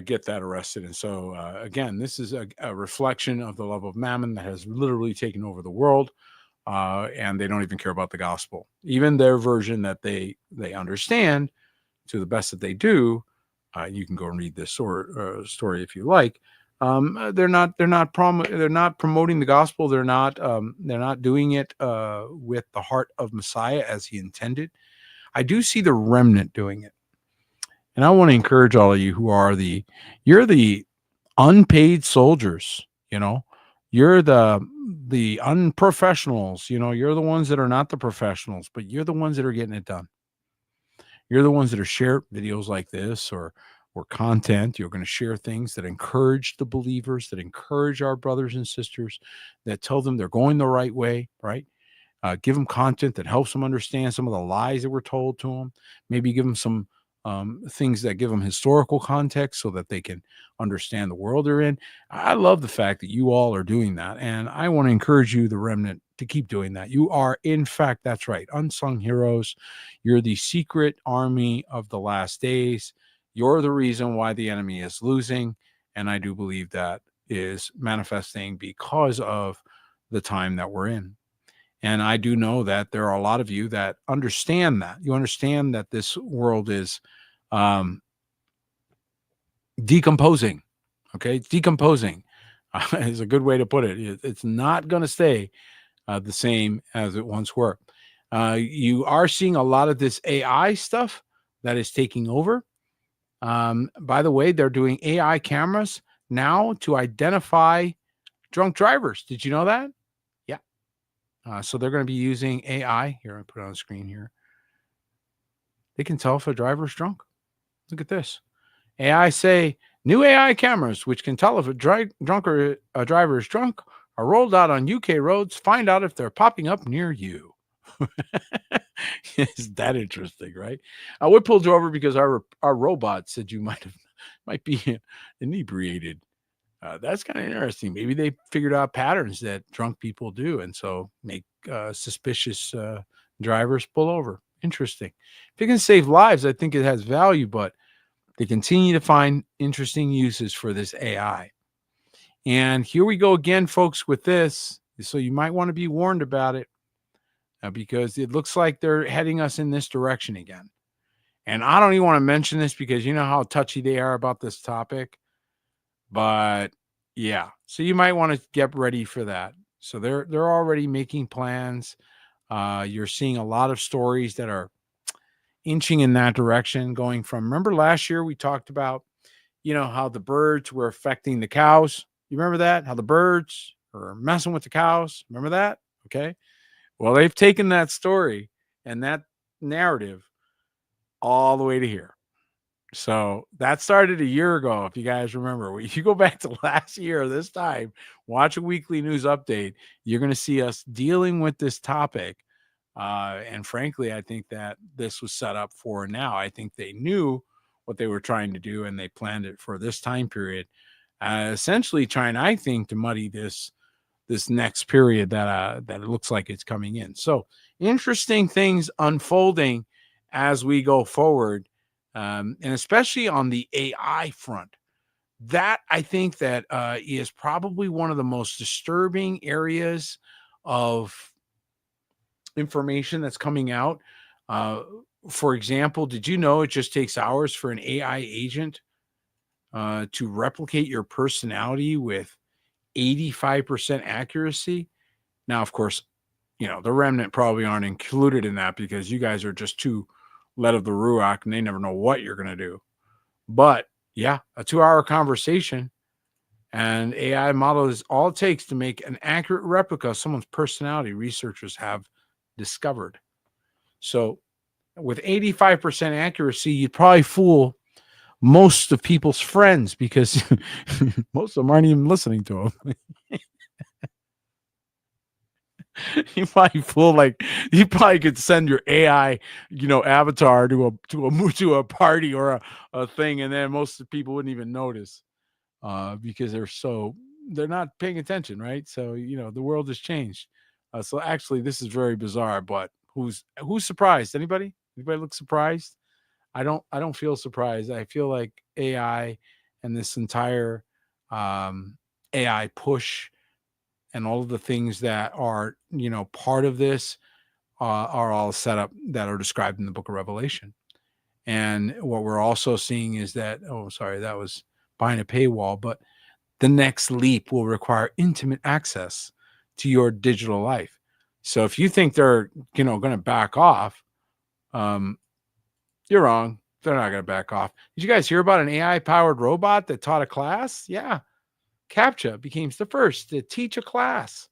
[SPEAKER 1] get that arrested. And so, again, this is a reflection of the love of mammon that has literally taken over the world. And they don't even care about the gospel. Even their version that they understand, to the best that they do, you can go and read this story if you like. They're not promoting the gospel. They're not doing it with the heart of Messiah as he intended. I do see the remnant doing it, and I want to encourage all of you who are you're the unpaid soldiers. You're the unprofessionals. You're the ones that are not the professionals, but you're the ones that are getting it done. You're the ones that are share videos like this or content. You're going to share things that encourage the believers, that encourage our brothers and sisters, that tell them they're going the right way, right? Give them content that helps them understand some of the lies that were told to them. Maybe give them some things that give them historical context so that they can understand the world they're in. I love the fact that you all are doing that. And I want to encourage you, the remnant, to keep doing that. You are, in fact, that's right, unsung heroes. You're the secret army of the last days. You're the reason why the enemy is losing. And I do believe that is manifesting because of the time that we're in. And I do know that there are a lot of you that understand that. You understand that this world is decomposing. Okay, it's decomposing is a good way to put it. It's not going to stay the same as it once were. You are seeing a lot of this AI stuff that is taking over. By the way, they're doing AI cameras now to identify drunk drivers. Did you know that? So they're going to be using AI. Here, I put it on the screen here. They can tell if a driver's drunk. Look at this. AI say new AI cameras, which can tell if a driver is drunk, are rolled out on UK roads. Find out if they're popping up near you. Is that interesting, right? We pulled you over because our robot said you might be inebriated. That's kind of interesting. Maybe they figured out patterns that drunk people do, and so make suspicious drivers pull over. Interesting. If it can save lives, I think it has value, but they continue to find interesting uses for this AI. And here we go again, folks, with this. So you might want to be warned about it because it looks like they're heading us in this direction again. And I don't even want to mention this because you know how touchy they are about this topic. But yeah, so you might want to get ready for that. So they're already making plans. You're seeing a lot of stories that are inching in that direction, going from, remember last year we talked about, how the birds were affecting the cows. You remember that? How the birds are messing with the cows. Remember that? Okay. Well, they've taken that story and that narrative all the way to here. So that started a year ago, if you guys remember. If you go back to last year, this time, watch a weekly news update, you're going to see us dealing with this topic. And frankly, I think that this was set up for now. I think they knew what they were trying to do, and they planned it for this time period, essentially trying, I think, to muddy this next period that it looks like it's coming in. So interesting things unfolding as we go forward. And especially on the AI front, that I think that is probably one of the most disturbing areas of information that's coming out. For example, did you know it just takes hours for an AI agent to replicate your personality with 85% accuracy? Now, of course, the remnant probably aren't included in that because you guys are just too led of the Ruach and they never know what you're going to do. But yeah, a 2-hour conversation and AI model is all it takes to make an accurate replica of someone's personality, researchers have discovered. So with 85% accuracy, you'd probably fool most of people's friends because most of them aren't even listening to them. You probably fool like you probably could send your AI, avatar to a party or a thing, and then most of the people wouldn't even notice because they're not paying attention, right? So the world has changed. So actually, this is very bizarre. But who's surprised? Anybody? Anybody look surprised? I don't feel surprised. I feel like AI and this entire AI push and all of the things that are part of this are all set up that are described in the book of Revelation. And what we're also seeing is that, oh, sorry, that was behind a paywall, but the next leap will require intimate access to your digital life. So if you think they're, going to back off, um, you're wrong. They're not going to back off. Did you guys hear about an AI powered robot that taught a class? Yeah. CAPTCHA became the first to teach a class.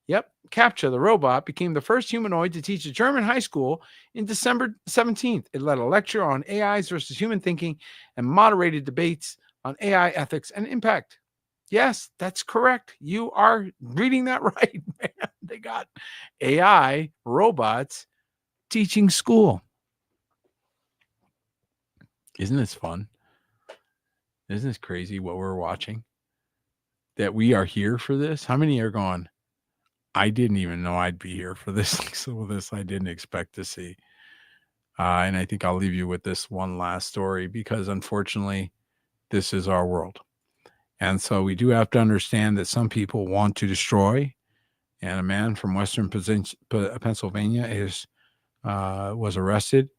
[SPEAKER 1] Yep, CAPTCHA, the robot, became the first humanoid to teach a German high school in December 17th. It led a lecture on AIs versus human thinking and moderated debates on AI ethics and impact. Yes, that's correct. You are reading that right, man. They got AI robots teaching school. Isn't this fun? Isn't this crazy what we're watching? That we are here for this? How many are going, I didn't even know I'd be here for this. Some of this I didn't expect to see. And I think I'll leave you with this one last story because unfortunately, this is our world. And so we do have to understand that some people want to destroy. And a man from Western Pennsylvania was arrested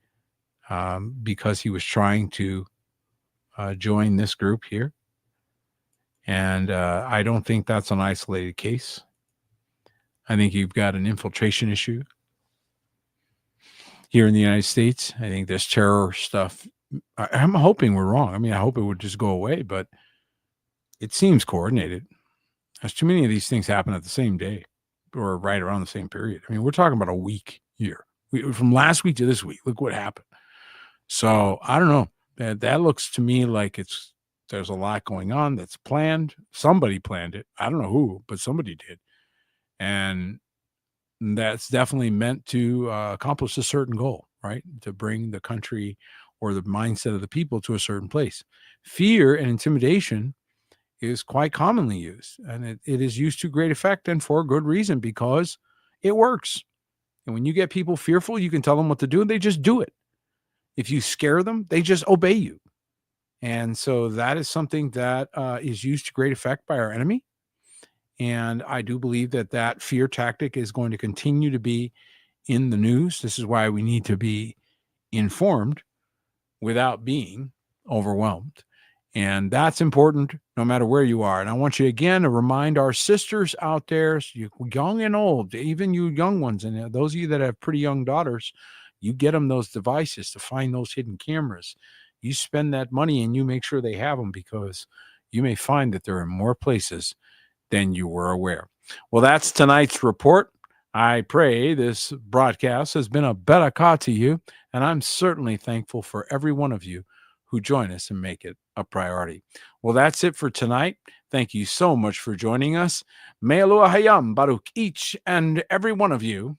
[SPEAKER 1] because he was trying to join this group here. And I don't think that's an isolated case. I think you've got an infiltration issue here in the United States. I think this terror stuff, I'm hoping we're wrong. I mean, I hope it would just go away, but it seems coordinated. There's too many of these things happen at the same day or right around the same period. I mean, we're talking about a week here. From last week to this week, look what happened. So I don't know. That looks to me like there's a lot going on that's planned. Somebody planned it. I don't know who, but somebody did. And that's definitely meant to accomplish a certain goal, right? To bring the country or the mindset of the people to a certain place. Fear and intimidation is quite commonly used, and it is used to great effect and for good reason because it works. And when you get people fearful, you can tell them what to do and they just do it. If you scare them, they just obey you. And so that is something that is used to great effect by our enemy. And I do believe that fear tactic is going to continue to be in the news. This is why we need to be informed without being overwhelmed. And that's important no matter where you are. And I want you again to remind our sisters out there, young and old, even you young ones, and those of you that have pretty young daughters, you get them those devices to find those hidden cameras. You spend that money and you make sure they have them because you may find that they're in more places than you were aware. Well, that's tonight's report. I pray this broadcast has been a barakah to you, and I'm certainly thankful for every one of you who join us and make it a priority. Well, that's it for tonight. Thank you so much for joining us. May Eloah Hayam Baruch each and every one of you.